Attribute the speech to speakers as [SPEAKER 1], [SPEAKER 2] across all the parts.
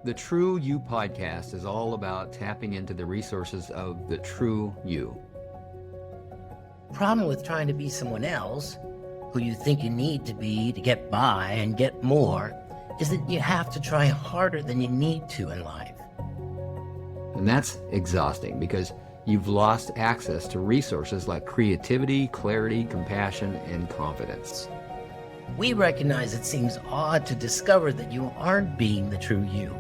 [SPEAKER 1] The True You podcast is all about tapping into the resources of the true you.
[SPEAKER 2] The problem with trying to be someone else who you think you need to be to get by and get more is that you have to try harder than you need to in life.
[SPEAKER 1] And that's exhausting because you've lost access to resources like creativity, clarity, compassion, and confidence.
[SPEAKER 2] We recognize it seems odd to discover that you aren't being the true you,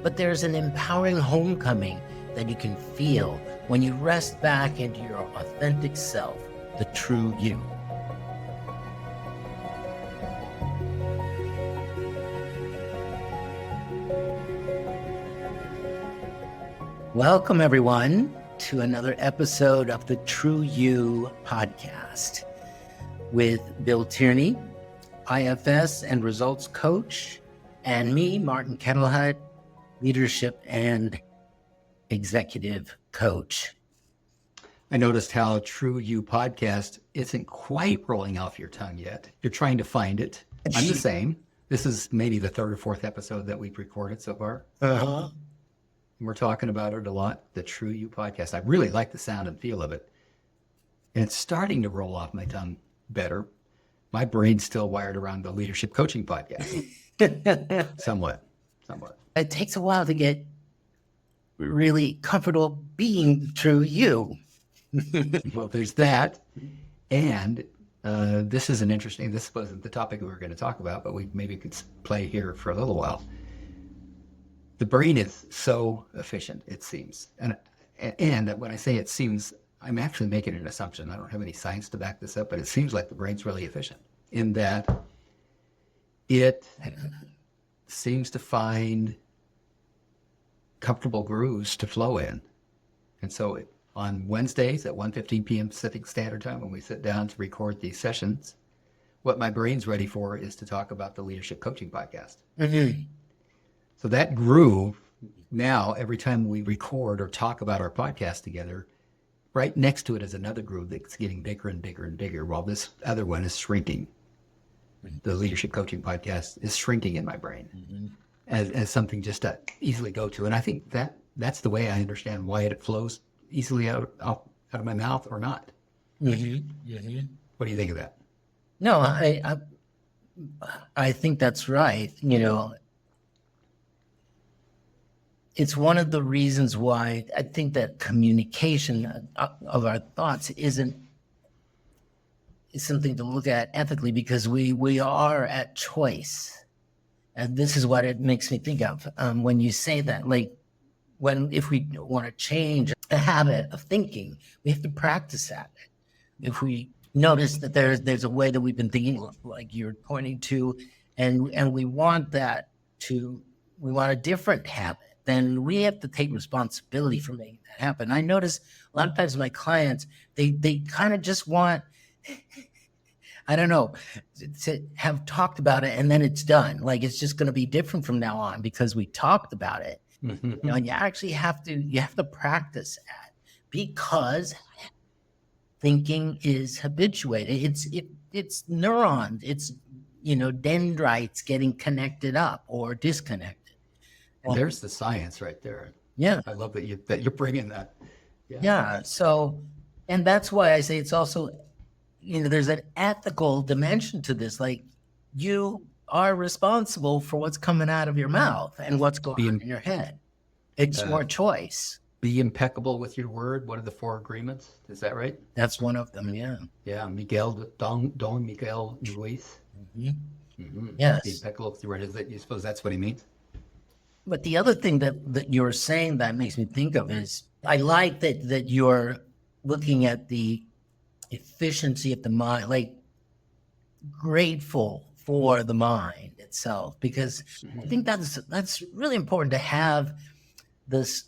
[SPEAKER 2] but there's an empowering homecoming that you can feel when you rest back into your authentic self, the true you. Welcome, everyone, to another episode of the True You podcast with Bill Tierney, IFS and results coach, and me, Martin Kettlehut, leadership and executive coach.
[SPEAKER 1] I noticed how True You podcast isn't quite rolling off your tongue yet. You're trying to find it. I'm the same. This is maybe the third or fourth episode that we've recorded so far.
[SPEAKER 2] Uh-huh.
[SPEAKER 1] And we're talking about it a lot, the True You podcast. I really like the sound and feel of it. And it's starting to roll off my tongue better. My brain's still wired around the leadership coaching podcast. Somewhat.
[SPEAKER 2] It takes a while to get really comfortable being true you.
[SPEAKER 1] Well, there's that. And this wasn't the topic we were going to talk about, but we maybe could play here for a little while. The brain is so efficient, it seems. And when I say it seems, I'm actually making an assumption. I don't have any science to back this up, but it seems like the brain's really efficient in that it seems to find comfortable grooves to flow in. And so on Wednesdays at 1:15 p.m. Pacific Standard Time, when we sit down to record these sessions, what my brain's ready for is to talk about the leadership coaching podcast.
[SPEAKER 2] Mm-hmm.
[SPEAKER 1] So that groove, now every time we record or talk about our podcast together, right next to it is another groove that's getting bigger and bigger and bigger while this other one is shrinking. The leadership coaching podcast is shrinking in my brain as something just to easily go to. And I think that's the way I understand why it flows easily out of my mouth or not.
[SPEAKER 2] Mm-hmm. Mm-hmm.
[SPEAKER 1] What do you think of that?
[SPEAKER 2] No, I think that's right. You know, it's one of the reasons why I think that communication of our thoughts is something to look at ethically, because we are at choice. And this is what it makes me think of when you say that, like if we want to change a habit of thinking, we have to practice that. If we notice that there's a way that we've been thinking, like you're pointing to, and we want a different habit, then we have to take responsibility for making that happen. I notice a lot of times my clients, they kind of just want, I don't know, to have talked about it and then it's done. Like it's just going to be different from now on because we talked about it.
[SPEAKER 1] Mm-hmm.
[SPEAKER 2] You know, and you actually have to practice that, because thinking is habituated. It's neurons. It's, dendrites getting connected up or disconnected.
[SPEAKER 1] And there's the science right there.
[SPEAKER 2] Yeah.
[SPEAKER 1] I love that you're bringing that.
[SPEAKER 2] Yeah. So, and that's why I say it's also, there's an ethical dimension to this. Like, you are responsible for what's coming out of your mouth and what's going on in your head. It's your choice.
[SPEAKER 1] Be impeccable with your word. What are the 4 agreements? Is that right?
[SPEAKER 2] That's one of them. Yeah.
[SPEAKER 1] Yeah. Don Miguel Ruiz.
[SPEAKER 2] Mm-hmm.
[SPEAKER 1] Mm-hmm.
[SPEAKER 2] Yes.
[SPEAKER 1] Be impeccable with your word. You suppose that's what he means?
[SPEAKER 2] But the other thing that you're saying that makes me think of is, I like that you're looking at the efficiency of the mind, like grateful for the mind itself, because I think that's really important to have this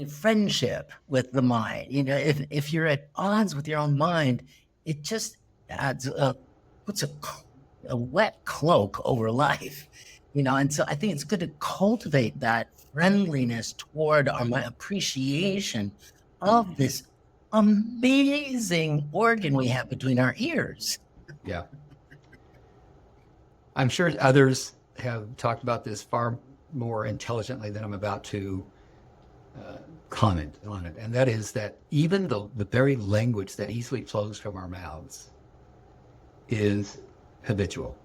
[SPEAKER 2] friendship with the mind. If you're at odds with your own mind, it just adds puts a wet cloak over life. And so I think it's good to cultivate that friendliness toward our appreciation of this amazing organ we have between our ears.
[SPEAKER 1] Yeah. I'm sure others have talked about this far more intelligently than I'm about to comment on it. And that is that even the very language that easily flows from our mouths is habitual.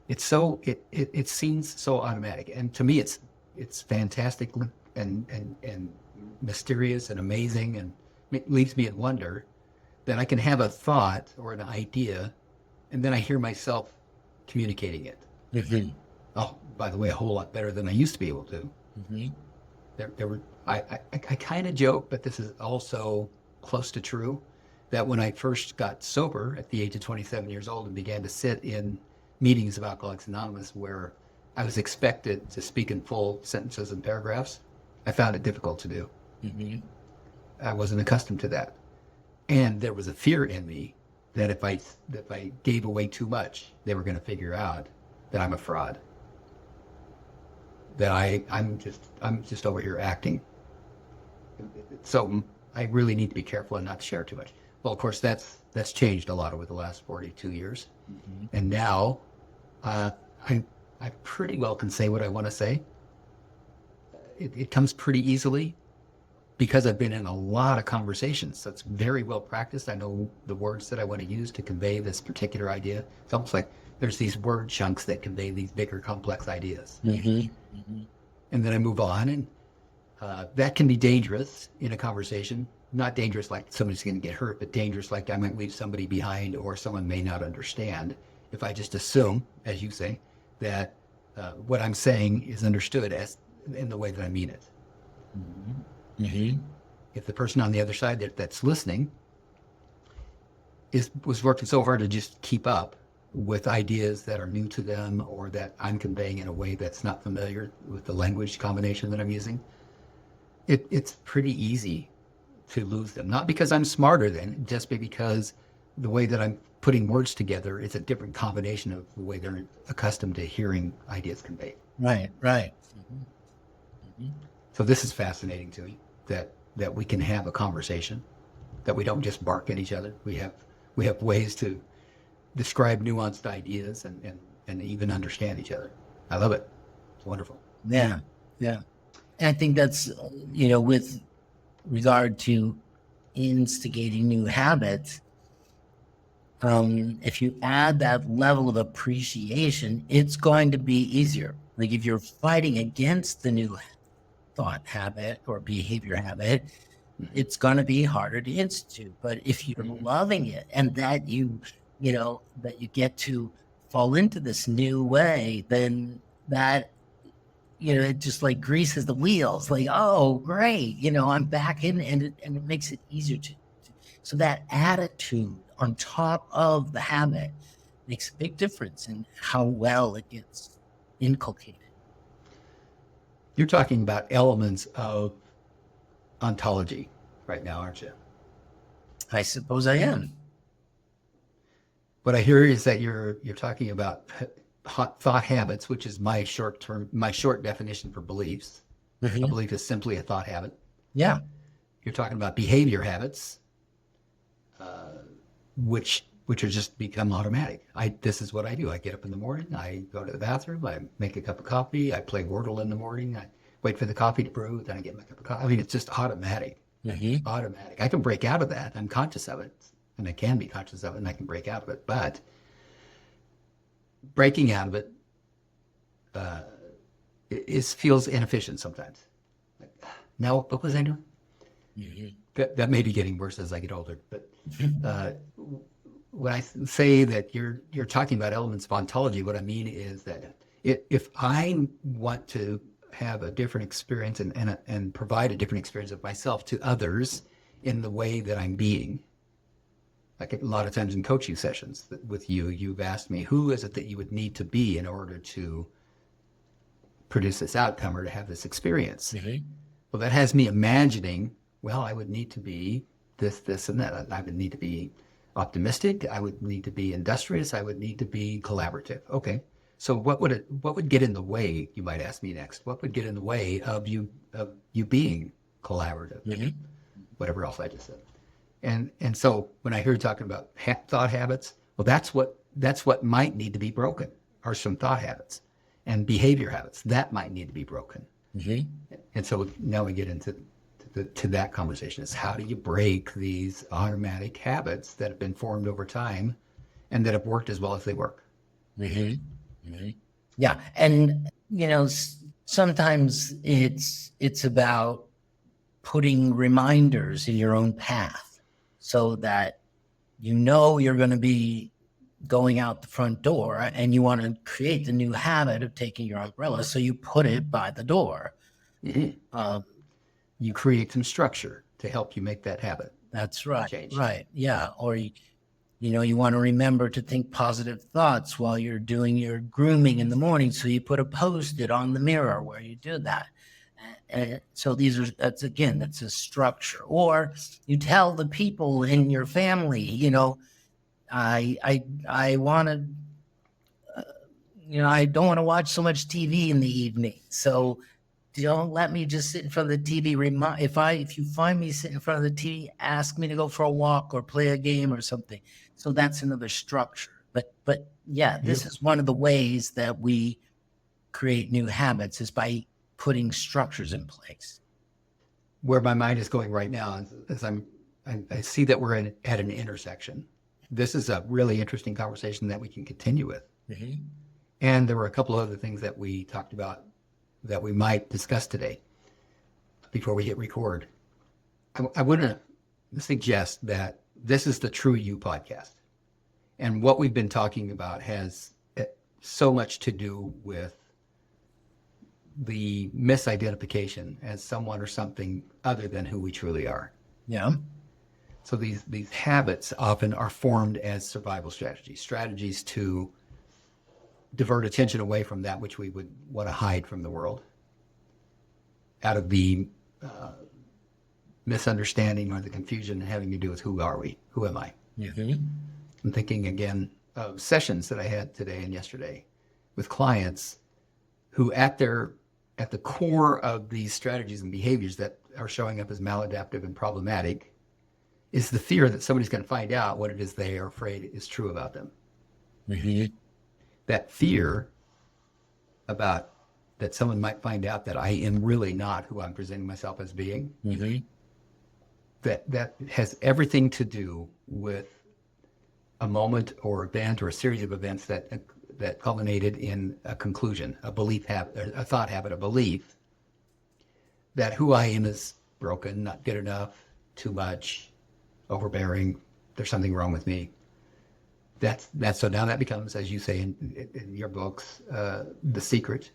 [SPEAKER 1] It's so, it seems so automatic. And to me, it's fantastic and mysterious and amazing, and it leaves me in wonder that I can have a thought or an idea, and then I hear myself communicating it.
[SPEAKER 2] Mm-hmm.
[SPEAKER 1] Oh, by the way, a whole lot better than I used to be able to.
[SPEAKER 2] Mm-hmm.
[SPEAKER 1] There were, I kind of joke, but this is also close to true, that when I first got sober at the age of 27 years old and began to sit in meetings of Alcoholics Anonymous where I was expected to speak in full sentences and paragraphs, I found it difficult to do.
[SPEAKER 2] Mm-hmm.
[SPEAKER 1] I wasn't accustomed to that. And there was a fear in me that if I gave away too much, they were going to figure out that I'm a fraud. That I'm just over here acting. So I really need to be careful and not share too much. Well, of course, that's changed a lot over the last 42 years. Mm-hmm. And now I pretty well can say what I want to say. It comes pretty easily because I've been in a lot of conversations. So it's very well practiced. I know the words that I want to use to convey this particular idea. It's almost like there's these word chunks that convey these bigger, complex ideas.
[SPEAKER 2] Mm-hmm. Mm-hmm.
[SPEAKER 1] And then I move on, and that can be dangerous in a conversation. Not dangerous like somebody's going to get hurt, but dangerous like I might leave somebody behind or someone may not understand if I just assume, as you say, that what I'm saying is understood as in the way that I mean it. Mm-hmm. Mm-hmm. If the person on the other side that's listening was working so hard to just keep up with ideas that are new to them or that I'm conveying in a way that's not familiar with the language combination that I'm using, it's pretty easy to lose them. Not because I'm smarter than, just because the way that I'm putting words together is a different combination of the way they're accustomed to hearing ideas conveyed.
[SPEAKER 2] Right, right.
[SPEAKER 1] Mm-hmm. So this is fascinating to me, that we can have a conversation, that we don't just bark at each other. We have ways to describe nuanced ideas and even understand each other. I love it. It's wonderful.
[SPEAKER 2] Yeah, yeah. And I think that's, with regard to instigating new habits, if you add that level of appreciation, it's going to be easier. Like if you're fighting against the new thought habit or behavior habit, it's going to be harder to institute. But if you're loving it and that that you get to fall into this new way, then that, it just like greases the wheels. Like, oh, great, I'm back in, and it makes it easier to. So that attitude on top of the habit makes a big difference in how well it gets inculcated.
[SPEAKER 1] You're talking about elements of ontology right now, aren't you?
[SPEAKER 2] I suppose I am.
[SPEAKER 1] What I hear is that you're talking about thought habits, which is my short definition for beliefs. Mm-hmm. A belief is simply a thought habit.
[SPEAKER 2] Yeah.
[SPEAKER 1] You're talking about behavior habits, which are just become automatic. This is what I do. I get up in the morning, I go to the bathroom, I make a cup of coffee, I play Wordle in the morning, I wait for the coffee to brew, then I get my cup of coffee. I mean, it's just automatic. Mm-hmm. Automatic. I can break out of that. I'm conscious of it, and I can be conscious of it, and I can break out of it. But breaking out of it feels inefficient sometimes. Like, now, what was I doing? Mm-hmm. That may be getting worse as I get older. But when I say that you're talking about elements of ontology, what I mean is that if I want to have a different experience and provide a different experience of myself to others in the way that I'm being, like a lot of times in coaching sessions with you've asked me, who is it that you would need to be in order to produce this outcome or to have this experience? Mm-hmm. Well, that has me imagining, well, I would need to be this, and that. I would need to be optimistic. I would need to be industrious. I would need to be collaborative. Okay. So what would get in the way, you might ask me next, what would get in the way of you being collaborative? Mm-hmm. Whatever else I just said. And so when I hear you talking about thought habits, well, that's what might need to be broken, are some thought habits. and behavior habits that might need to be broken.
[SPEAKER 2] Mm-hmm.
[SPEAKER 1] And so now we get into to that conversation is how do you break these automatic habits that have been formed over time and that have worked as well as they work?
[SPEAKER 2] Mm-hmm. Mm-hmm. Yeah. And, sometimes it's about putting reminders in your own path so that you're going to be going out the front door and you want to create the new habit of taking your umbrella. So you put it by the door.
[SPEAKER 1] Mm-hmm. You create some structure to help you make that habit.
[SPEAKER 2] That's right.
[SPEAKER 1] Change.
[SPEAKER 2] Right. Yeah. Or, you want to remember to think positive thoughts while you're doing your grooming in the morning. So you put a Post-it on the mirror where you do that. So that's a structure. Or you tell the people in your family, I want to, I don't want to watch so much TV in the evening. So don't let me just sit in front of the TV. If you find me sitting in front of the TV, ask me to go for a walk or play a game or something. So that's another structure. But yeah, this is one of the ways that we create new habits is by putting structures in place.
[SPEAKER 1] Where my mind is going right now is I see that we're at an intersection. This is a really interesting conversation that we can continue with.
[SPEAKER 2] Mm-hmm.
[SPEAKER 1] And there were a couple of other things that we talked about that we might discuss today before we hit record. I want to suggest that this is the True You podcast. And what we've been talking about has so much to do with the misidentification as someone or something other than who we truly are.
[SPEAKER 2] Yeah.
[SPEAKER 1] So these habits often are formed as survival strategies to divert attention away from that which we would want to hide from the world out of the misunderstanding or the confusion having to do with who are we? Who am I?
[SPEAKER 2] Mm-hmm.
[SPEAKER 1] I'm thinking again of sessions that I had today and yesterday with clients who at the core of these strategies and behaviors that are showing up as maladaptive and problematic is the fear that somebody's going to find out what it is they are afraid is true about them.
[SPEAKER 2] Mm-hmm.
[SPEAKER 1] That fear about that someone might find out that I am really not who I'm presenting myself as being,
[SPEAKER 2] Mm-hmm.
[SPEAKER 1] that has everything to do with a moment or event or a series of events that culminated in a conclusion, a belief habit, a thought habit, a belief that who I am is broken, not good enough, too much, overbearing, there's something wrong with me. That's so now that becomes, as you say in your books, the secret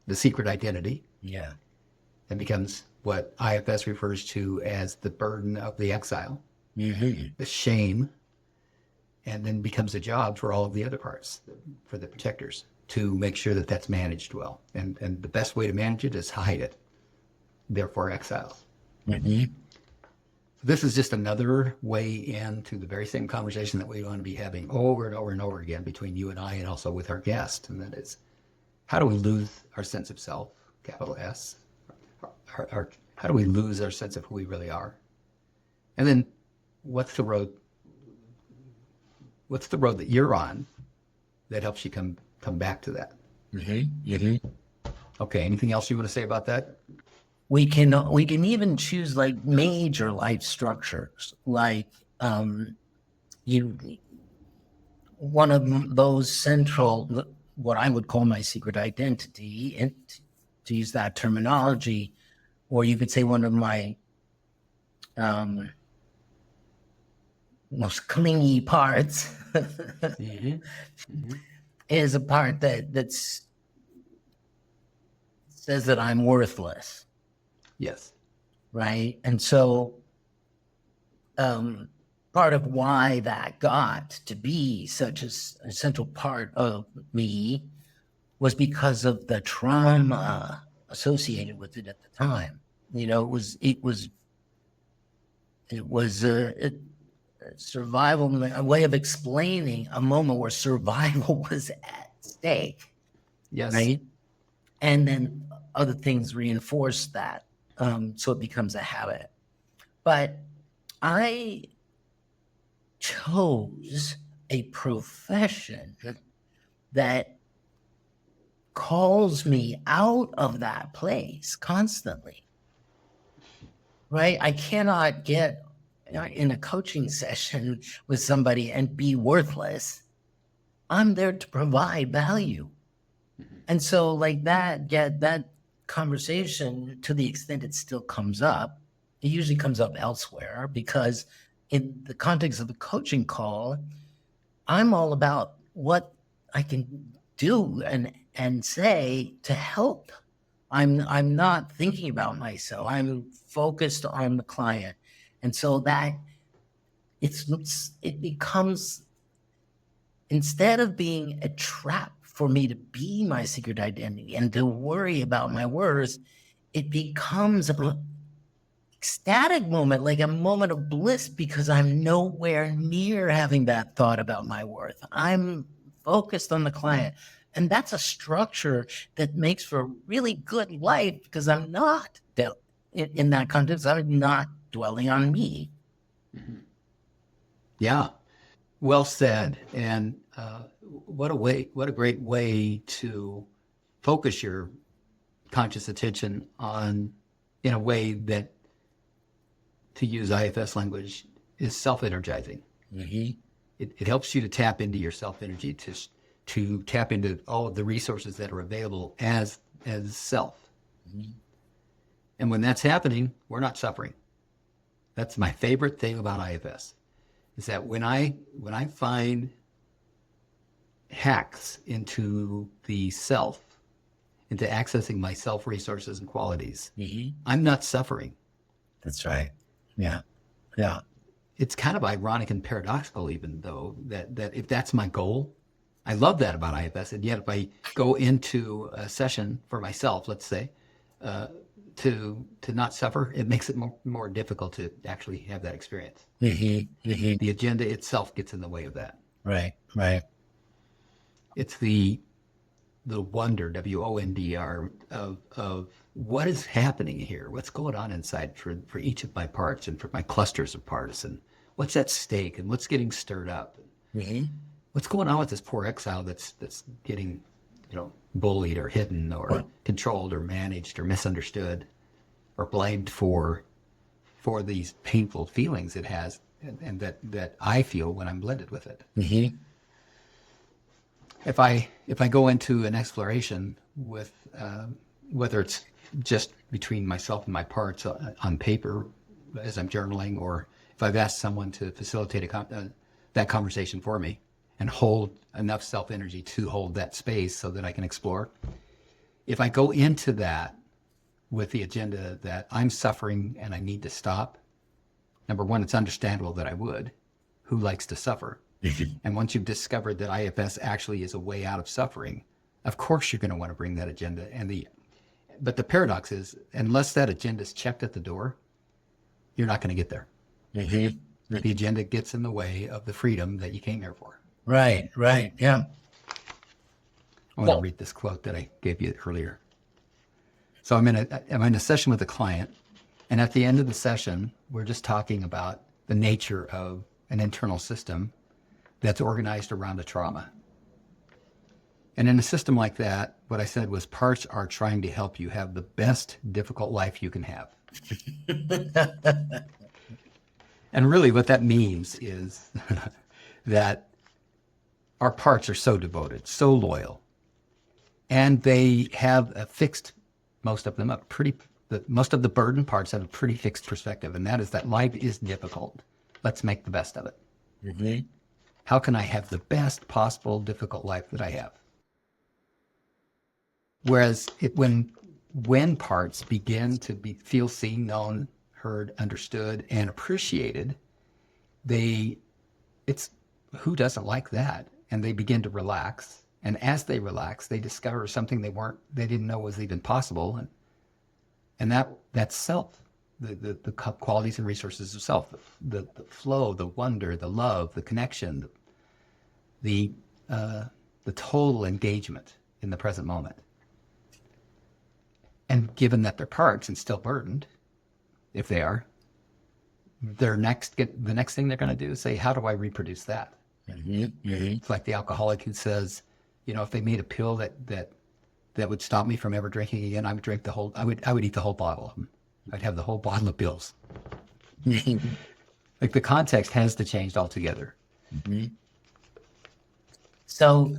[SPEAKER 1] identity.
[SPEAKER 2] Yeah.
[SPEAKER 1] It becomes what IFS refers to as the burden of the exile,
[SPEAKER 2] Mm-hmm.
[SPEAKER 1] the shame, and then becomes a job for all of the other parts, for the protectors, to make sure that that's managed well. And the best way to manage it is hide it, therefore exile.
[SPEAKER 2] Mm-hmm.
[SPEAKER 1] This is just another way into the very same conversation that we want to be having over and over and over again between you and I and also with our guest. And that is, how do we lose our sense of self, capital S? How do we lose our sense of who we really are? And then what's the road that you're on that helps you come back to that?
[SPEAKER 2] Mm-hmm. Mm-hmm.
[SPEAKER 1] Okay, anything else you want to say about that?
[SPEAKER 2] We can even choose like major life structures, like one of those central, what I would call my secret identity, and to use that terminology, or you could say one of my most clingy parts
[SPEAKER 1] Mm-hmm. Mm-hmm.
[SPEAKER 2] is a part that says that I'm worthless.
[SPEAKER 1] Yes.
[SPEAKER 2] Right. And so part of why that got to be such a central part of me was because of the trauma associated with it at the time. It was a survival, a way of explaining a moment where survival was at stake.
[SPEAKER 1] Yes.
[SPEAKER 2] Right. And then other things reinforce that. So it becomes a habit. But I chose a profession that calls me out of that place constantly, right? I cannot get in a coaching session with somebody and be worthless. I'm there to provide value. And so like that conversation, to the extent it still comes up, it usually comes up elsewhere, because in the context of the coaching call, I'm all about what I can do and say to help. I'm not thinking about myself. I'm focused on the client. And so that it becomes, instead of being a trap for me to be my secret identity and to worry about my worth, it becomes a ecstatic moment, like a moment of bliss, because I'm nowhere near having that thought about my worth. I'm focused on the client. And that's a structure that makes for a really good life, because I'm not in that context, I'm not dwelling on me.
[SPEAKER 1] Yeah. Well said. And what a great way to focus your conscious attention on, in a way that, to use IFS language, is self-energizing.
[SPEAKER 2] Mm-hmm.
[SPEAKER 1] It helps you to tap into your self-energy, to tap into all of the resources that are available as self.
[SPEAKER 2] Mm-hmm.
[SPEAKER 1] And when that's happening, we're not suffering. That's my favorite thing about IFS, is that when I find hacks into the self, into accessing my self resources and qualities,
[SPEAKER 2] Mm-hmm.
[SPEAKER 1] I'm not suffering.
[SPEAKER 2] That's right. Yeah. Yeah.
[SPEAKER 1] It's kind of ironic and paradoxical, even though, that if that's my goal, I love that about IFS. And yet, if I go into a session for myself, let's say, to not suffer, it makes it more difficult to actually have that experience.
[SPEAKER 2] Mm-hmm. Mm-hmm.
[SPEAKER 1] The agenda itself gets in the way of that.
[SPEAKER 2] Right. Right.
[SPEAKER 1] It's the wonder, WONDR, of what is happening here, what's going on inside for each of my parts and for my clusters of parts, and what's at stake and what's getting stirred up.
[SPEAKER 2] Mm-hmm.
[SPEAKER 1] What's going on with this poor exile that's getting, bullied or hidden or controlled or managed or misunderstood or blamed for these painful feelings it has, and that I feel when I'm blended with it.
[SPEAKER 2] Mm-hmm.
[SPEAKER 1] If I go into an exploration with whether it's just between myself and my parts on paper as I'm journaling, or if I've asked someone to facilitate that conversation for me and hold enough self energy to hold that space so that I can explore. If I go into that with the agenda that I'm suffering and I need to stop, number one, it's understandable that I would. Who likes to suffer? And once you've discovered that IFS actually is a way out of suffering, of course you're going to want to bring that agenda. But the paradox is, unless that agenda is checked at the door, you're not going to get there.
[SPEAKER 2] Mm-hmm.
[SPEAKER 1] The agenda gets in the way of the freedom that you came here for.
[SPEAKER 2] Right. Right. Yeah.
[SPEAKER 1] I want to read this quote that I gave you earlier. So I'm in a session with a client, and at the end of the session, we're just talking about the nature of an internal system that's organized around a trauma. And in a system like that, what I said was, parts are trying to help you have the best difficult life you can have. And really what that means is that our parts are so devoted, so loyal, and they have a fixed, most of the burden parts have a pretty fixed perspective, and that is that life is difficult. Let's make the best of it.
[SPEAKER 2] Mm-hmm.
[SPEAKER 1] How can I have the best possible difficult life that I have? Whereas when parts begin to feel seen, known, heard, understood, and appreciated, it's who doesn't like that? And they begin to relax. And as they relax, they discover something they didn't know was even possible. And that's self, the qualities and resources of self, the flow, the wonder, the love, the connection, the total engagement in the present moment. And given that they're parts and still burdened, if they are, the next thing they're going to do is say, how do I reproduce that?
[SPEAKER 2] Mm-hmm. Mm-hmm.
[SPEAKER 1] It's like the alcoholic who says, if they made a pill that that would stop me from ever drinking again, I would drink the whole. I would eat the whole bottle of them. I'd have the whole bottle of Bills. Like the context has to change altogether.
[SPEAKER 2] So,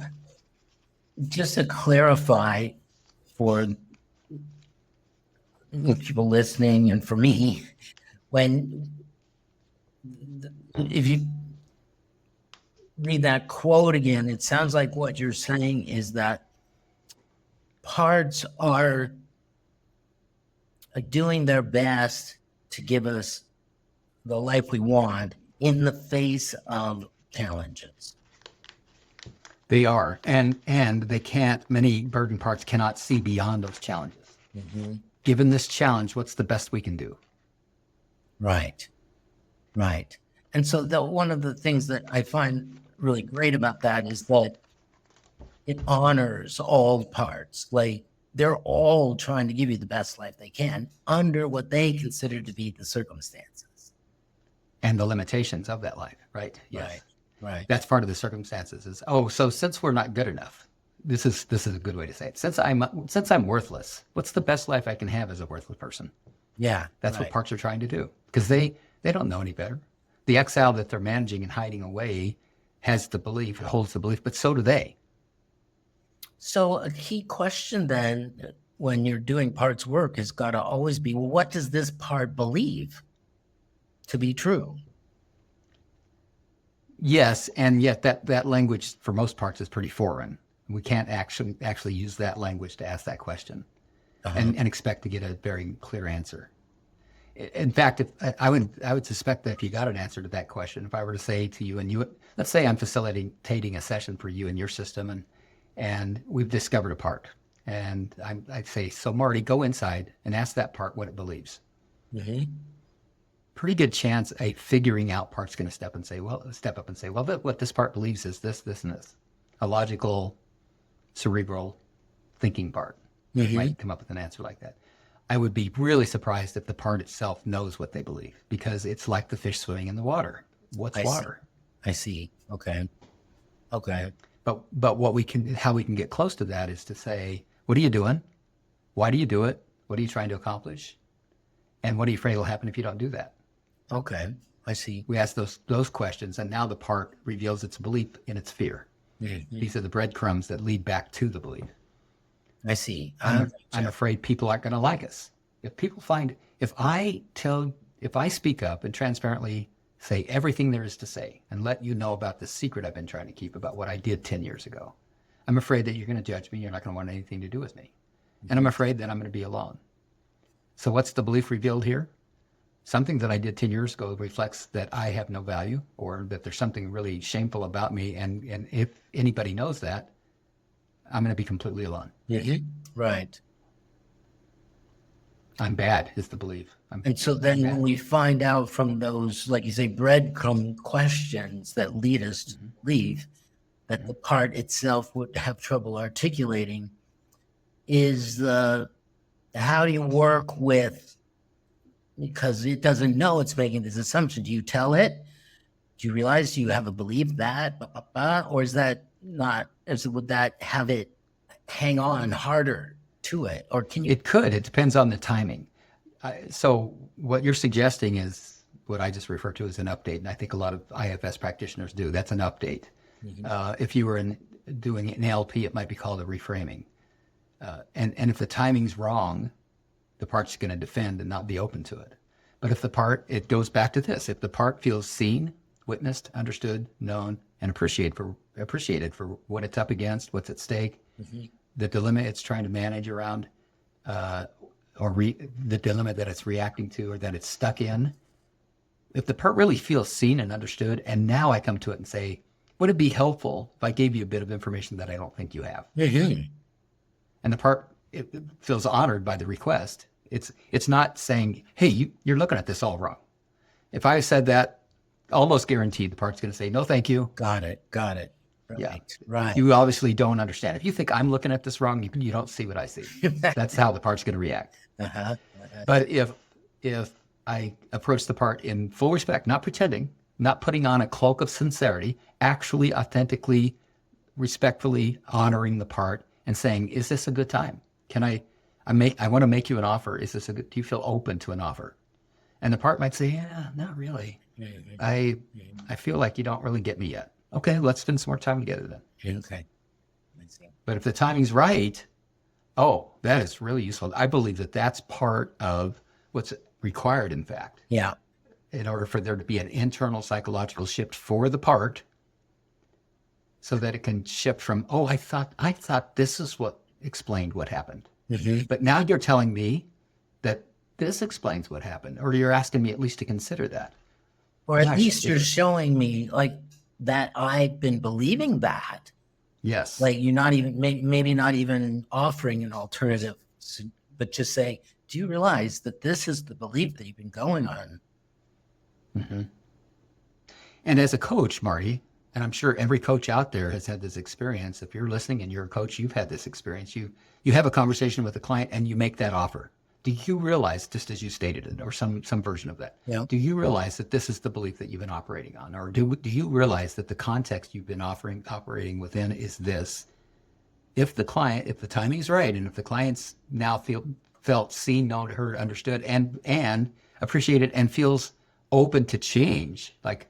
[SPEAKER 2] just to clarify for the people listening and for me, if you read that quote again, it sounds like what you're saying is that parts are doing their best to give us the life we want in the face of challenges.
[SPEAKER 1] They are, and they can't. Many burden parts cannot see beyond those challenges. Given this challenge, what's the best we can do?
[SPEAKER 2] Right. And so one of the things that I find really great about that is that it honors all parts. Like they're all trying to give you the best life they can under what they consider to be the circumstances.
[SPEAKER 1] And the limitations of that life, right?
[SPEAKER 2] Yes. Right.
[SPEAKER 1] That's part of the circumstances is, so since we're not good enough, this is a good way to say it. Since I'm worthless, what's the best life I can have as a worthless person?
[SPEAKER 2] Yeah.
[SPEAKER 1] That's what parts are trying to do, because they don't know any better. The exile that they're managing and hiding away holds the belief, but so do they.
[SPEAKER 2] So a key question then when you're doing parts work has got to always be, well, what does this part believe to be true?
[SPEAKER 1] Yes, and yet that language for most parts is pretty foreign. We can't actually use that language to ask that question and expect to get a very clear answer. In fact, I would suspect that if you got an answer to that question, if I were to say to you, let's say I'm facilitating a session for you and your system, and we've discovered a part, and I'd say, so Marty, go inside and ask that part what it believes. Pretty good chance a figuring out part's going to step up and say, well, what this part believes is this, and this. A logical, cerebral thinking part might come up with an answer like that. I would be really surprised if the part itself knows what they believe, because it's like the fish swimming in the water. What's water?
[SPEAKER 2] I see. Okay.
[SPEAKER 1] But how we can get close to that is to say, what are you doing? Why do you do it? What are you trying to accomplish? And what are you afraid will happen if you don't do that?
[SPEAKER 2] Okay, I see.
[SPEAKER 1] We ask those questions, and now the part reveals its belief in its fear. These are the breadcrumbs that lead back to the belief.
[SPEAKER 2] I see.
[SPEAKER 1] I'm afraid people aren't going to like us. If I speak up and transparently say everything there is to say and let you know about the secret I've been trying to keep about what I did 10 years ago, I'm afraid that you're going to judge me. You're not going to want anything to do with me. And I'm afraid that I'm going to be alone. So what's the belief revealed here? Something that I did 10 years ago reflects that I have no value, or that there's something really shameful about me. And if anybody knows that, I'm going to be completely alone.
[SPEAKER 2] Right.
[SPEAKER 1] I'm bad is the belief.
[SPEAKER 2] And so then when we find out from those, like you say, breadcrumb questions that lead us to believe that the part itself would have trouble articulating, is how do you work with, because it doesn't know it's making this assumption. Do you tell it? Do you realize you have a belief that, or is that not, would that have it hang on harder to it? Or can you?
[SPEAKER 1] It could. It depends on the timing. So what you're suggesting is what I just refer to as an update. And I think a lot of IFS practitioners do. That's an update. If you were doing an LP, it might be called a reframing. And if the timing's wrong, the part's going to defend and not be open to it. But if it goes back to this, if the part feels seen, witnessed, understood, known, and appreciated for what it's up against, what's at stake, the dilemma it's trying to manage around, the dilemma that it's reacting to or that it's stuck in, if the part really feels seen and understood, and now I come to it and say, would it be helpful if I gave you a bit of information that I don't think you have? And the part it feels honored by the request. It's not saying, hey, you're looking at this all wrong. If I said that, almost guaranteed the part's going to say, no, thank you.
[SPEAKER 2] Got it. Right.
[SPEAKER 1] Yeah.
[SPEAKER 2] Right.
[SPEAKER 1] You obviously don't understand. If you think I'm looking at this wrong, you don't see what I see. That's how the part's going to react. But if I approach the part in full respect, not pretending, not putting on a cloak of sincerity, actually authentically, respectfully honoring the part and saying, is this a good time? I want to make you an offer. Is this do you feel open to an offer? And the part might say, yeah, not really. I feel like you don't really get me yet. Okay, let's spend some more time together then.
[SPEAKER 2] Okay.
[SPEAKER 1] But if the timing's right, oh, that is really useful. I believe that that's part of what's required, in fact,
[SPEAKER 2] Yeah.
[SPEAKER 1] in order for there to be an internal psychological shift for the part, so that it can shift from, oh, I thought this is what explained what happened.
[SPEAKER 2] Mm-hmm.
[SPEAKER 1] But now you're telling me that this explains what happened, or you're asking me at least to consider that.
[SPEAKER 2] Or at
[SPEAKER 1] Gosh,
[SPEAKER 2] least you're showing me like that I've been believing that.
[SPEAKER 1] Yes.
[SPEAKER 2] Like you're not even, maybe not even offering an alternative, but just say, do you realize that this is the belief that you've been going on?
[SPEAKER 1] Mm-hmm. And as a coach, Marty, and I'm sure every coach out there has had this experience. If you're listening and you're a coach, you've had this experience. You have a conversation with a client and you make that offer. Do you realize, just as you stated it, or some version of that,
[SPEAKER 2] Yeah.
[SPEAKER 1] do you realize that this is the belief that you've been operating on? Or do you realize that the context you've been operating within is this? If the timing is right, and if the client's now felt seen, known, heard, understood, and appreciated, and feels open to change, like,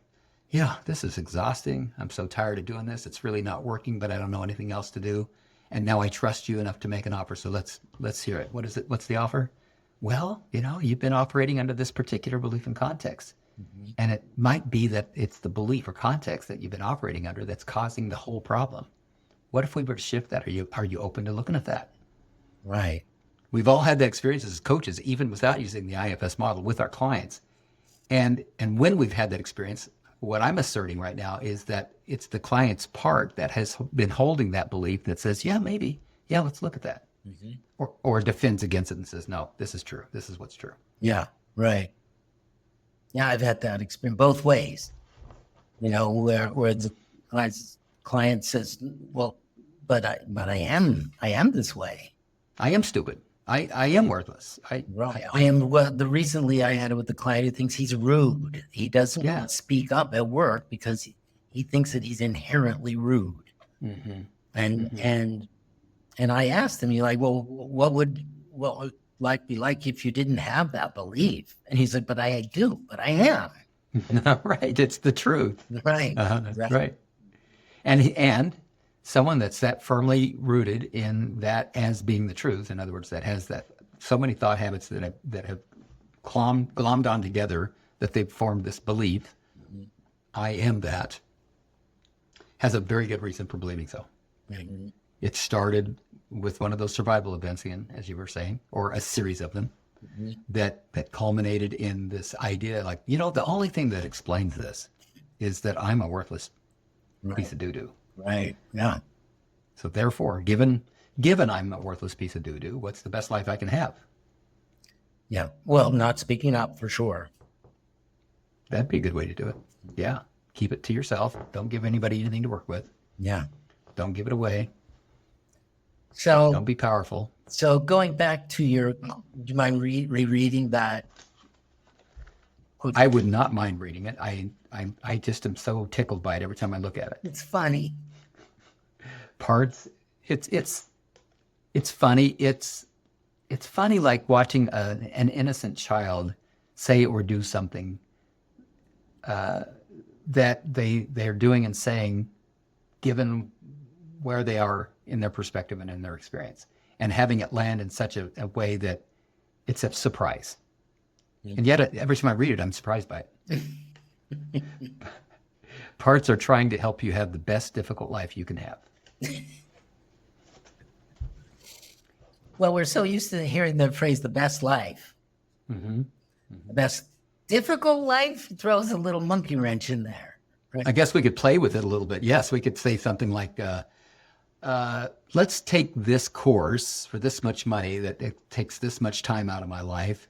[SPEAKER 1] yeah, this is exhausting. I'm so tired of doing this. It's really not working, but I don't know anything else to do. And now I trust you enough to make an offer. So let's hear it. What is it? What's the offer? Well, you've been operating under this particular belief and context. Mm-hmm. And it might be that it's the belief or context that you've been operating under that's causing the whole problem. What if we were to shift that? Are you open to looking at that?
[SPEAKER 2] Right.
[SPEAKER 1] We've all had that experience as coaches, even without using the IFS model, with our clients. And when we've had that experience, what I'm asserting right now is that it's the client's part that has been holding that belief that says, yeah, maybe, yeah, let's look at that. Mm-hmm. Or defends against it and says, no, this is true. This is what's true.
[SPEAKER 2] Yeah, right. Yeah, I've had that experience both ways. Where the client says, well, but I am this way.
[SPEAKER 1] I am stupid. I am worthless. I
[SPEAKER 2] am. Well, recently I had it with the client who thinks he's rude. He doesn't want to speak up at work because he thinks that he's inherently rude. Mm-hmm. And I asked him, you're like, well, what would life be like if you didn't have that belief? And he's like, but I do, but I am.
[SPEAKER 1] Right. It's the truth.
[SPEAKER 2] Right.
[SPEAKER 1] Right. And someone that's that firmly rooted in that as being the truth, in other words, that has so many thought habits that have glommed on together that they've formed this belief, I am that, has a very good reason for believing so. Mm-hmm. It started with one of those survival events, again, as you were saying, or a series of them, mm-hmm. that culminated in this idea, like, the only thing that explains this is that I'm a worthless piece of doo-doo.
[SPEAKER 2] Right. Yeah.
[SPEAKER 1] So therefore, given I'm a worthless piece of doo-doo, what's the best life I can have?
[SPEAKER 2] Yeah. Well, not speaking up for sure.
[SPEAKER 1] That'd be a good way to do it. Yeah. Keep it to yourself. Don't give anybody anything to work with.
[SPEAKER 2] Yeah.
[SPEAKER 1] Don't give it away.
[SPEAKER 2] So
[SPEAKER 1] don't be powerful.
[SPEAKER 2] So going back to do you mind rereading that?
[SPEAKER 1] I would not mind reading it. I just am so tickled by it every time I look at it.
[SPEAKER 2] It's funny.
[SPEAKER 1] Parts. It's funny. It's funny, like watching an innocent child say or do something that they're doing and saying, given where they are in their perspective and in their experience, and having it land in such a way that it's a surprise. Mm-hmm. And yet, every time I read it, I'm surprised by it. Parts are trying to help you have the best difficult life you can have.
[SPEAKER 2] Well, we're so used to hearing the phrase "the best life." Mm-hmm. Mm-hmm. The best difficult life throws a little monkey wrench in there. Right?
[SPEAKER 1] I guess we could play with it a little bit. Yes, we could say something like, let's take this course for this much money that it takes this much time out of my life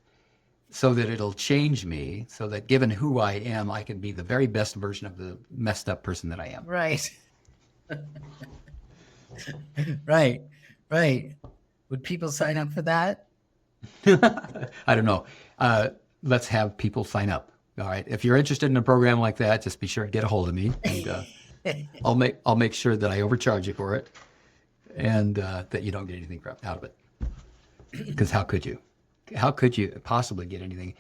[SPEAKER 1] so that it'll change me, so that given who I am, I can be the very best version of the messed up person that I am.
[SPEAKER 2] Right. Right. Would people sign up for that?
[SPEAKER 1] I don't know. Let's have people sign up. All right. If you're interested in a program like that, just be sure to get a hold of me, and I'll make sure that I overcharge you for it. and that you don't get anything out of it. Because how could you? How could you possibly get anything?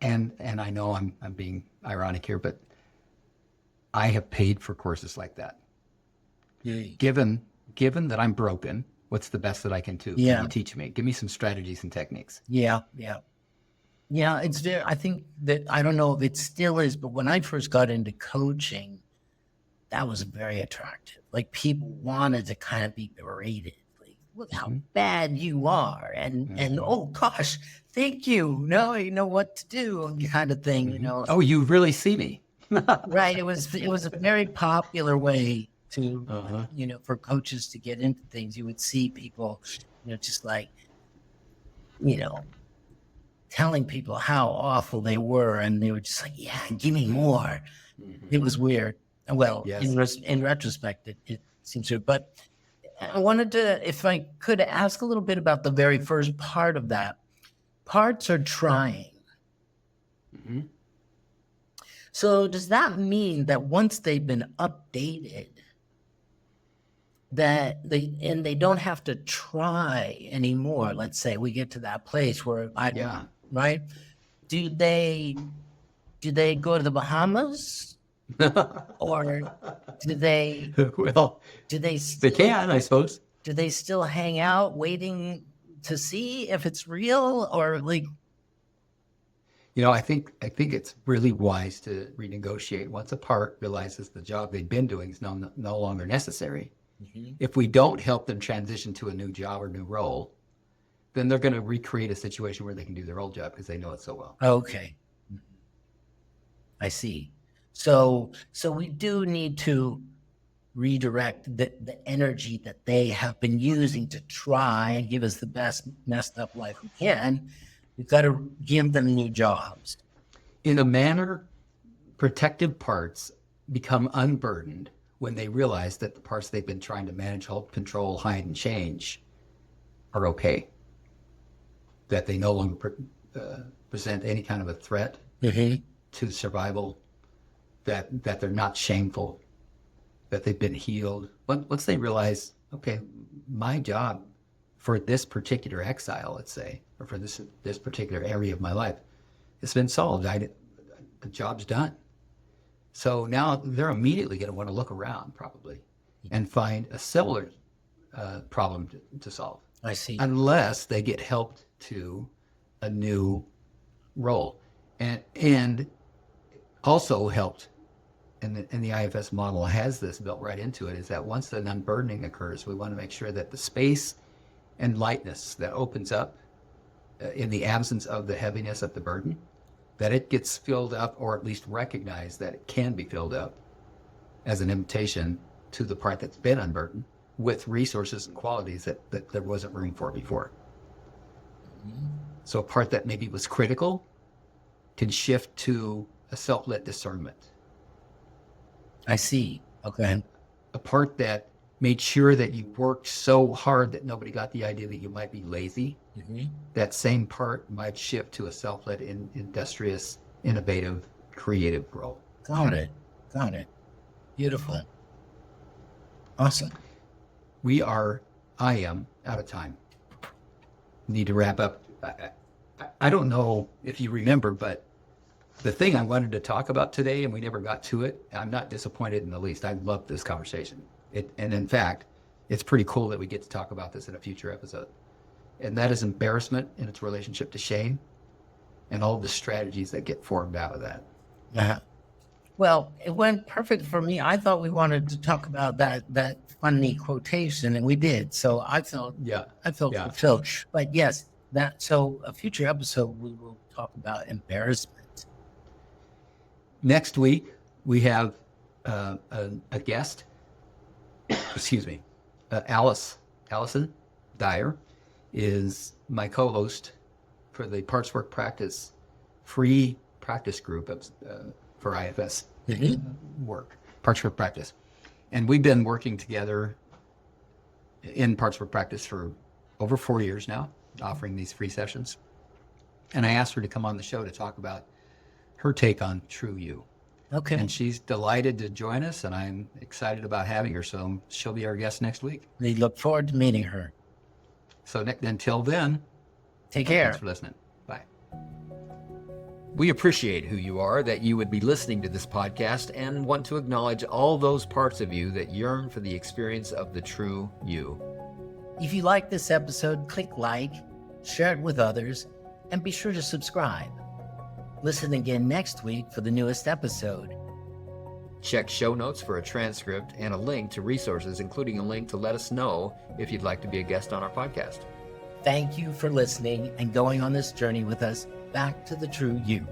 [SPEAKER 1] And I know I'm being ironic here, but I have paid for courses like that. Given that I'm broken, what's the best that I can do?
[SPEAKER 2] Yeah.
[SPEAKER 1] Can you teach me? Give me some strategies and techniques.
[SPEAKER 2] Yeah. It's very. I think that I don't know if it still is, but when I first got into coaching, that was very attractive. Like people wanted to kind of be berated. Like, look how bad you are, and oh gosh, thank you. Now I know what to do, kind of thing. You know.
[SPEAKER 1] Oh, you really see me.
[SPEAKER 2] Right. It was a very popular way to for coaches to get into things. You would see people, just like, telling people how awful they were, and they were just like, yeah, give me more. It was weird. Well,
[SPEAKER 1] Yes.
[SPEAKER 2] in retrospect, it seems to. But I wanted to, if I could, ask a little bit about the very first part of that. Parts are trying. So does that mean that once they've been updated, that they don't have to try anymore? Let's say we get to that place where right? Do they go to the Bahamas, or do they
[SPEAKER 1] Well,
[SPEAKER 2] they
[SPEAKER 1] they can, I suppose.
[SPEAKER 2] do they still hang out waiting to see if it's real, or like?
[SPEAKER 1] I think it's really wise to renegotiate once a part realizes the job they've been doing is no longer necessary. If we don't help them transition to a new job or new role, then they're going to recreate a situation where they can do their old job because they know it so well.
[SPEAKER 2] Okay, I see. So we do need to redirect the energy that they have been using to try and give us the best messed up life we can. We've got to give them new jobs.
[SPEAKER 1] In a manner, protective parts become unburdened when they realize that the parts they've been trying to manage, hold, control, hide, and change are okay. That they no longer present any kind of a threat to survival, that they're not shameful, that they've been healed. Once they realize, okay, my job for this particular exile, let's say, or for this particular area of my life, it's been solved. The job's done. So now they're immediately going to want to look around probably and find a similar problem to solve.
[SPEAKER 2] I see.
[SPEAKER 1] Unless they get helped to a new role. And also helped, and the IFS model has this built right into it, is that once an unburdening occurs, we want to make sure that the space and lightness that opens up in the absence of the heaviness of the burden, that it gets filled up, or at least recognize that it can be filled up as an invitation to the part that's been unburdened with resources and qualities that there wasn't room for before. So a part that maybe was critical can shift to a self-lit discernment.
[SPEAKER 2] I see. Okay.
[SPEAKER 1] A part that made sure that you worked so hard that nobody got the idea that you might be lazy. That same part might shift to a self-led, industrious, innovative, creative role.
[SPEAKER 2] Got it. Beautiful. Awesome.
[SPEAKER 1] I am out of time. Need to wrap up. I don't know if you remember, but the thing I wanted to talk about today, and we never got to it, I'm not disappointed in the least. I love this conversation. And in fact, it's pretty cool that we get to talk about this in a future episode. And that is embarrassment in its relationship to shame and all the strategies that get formed out of that.
[SPEAKER 2] Well, it went perfect for me. I thought we wanted to talk about that funny quotation, and we did. So I felt fulfilled. But yes, so a future episode we will talk about embarrassment.
[SPEAKER 1] Next week we have a guest. Excuse me, Allison Dyer is my co-host for the Parts Work Practice free practice group for IFS work, Parts Work Practice. And we've been working together in Parts Work Practice for over 4 years now, offering these free sessions. And I asked her to come on the show to talk about her take on True You.
[SPEAKER 2] Okay.
[SPEAKER 1] And she's delighted to join us, and I'm excited about having her. So she'll be our guest next week.
[SPEAKER 2] We look forward to meeting her.
[SPEAKER 1] So until then,
[SPEAKER 2] Take care.
[SPEAKER 1] thanks for listening. Bye. We appreciate who you are, that you would be listening to this podcast, and want to acknowledge all those parts of you that yearn for the experience of the true you.
[SPEAKER 2] If you like this episode, click like, share it with others, and be sure to subscribe. Listen again next week for the newest episode.
[SPEAKER 1] Check show notes for a transcript and a link to resources, including a link to let us know if you'd like to be a guest on our podcast.
[SPEAKER 2] Thank you for listening and going on this journey with us back to the true you.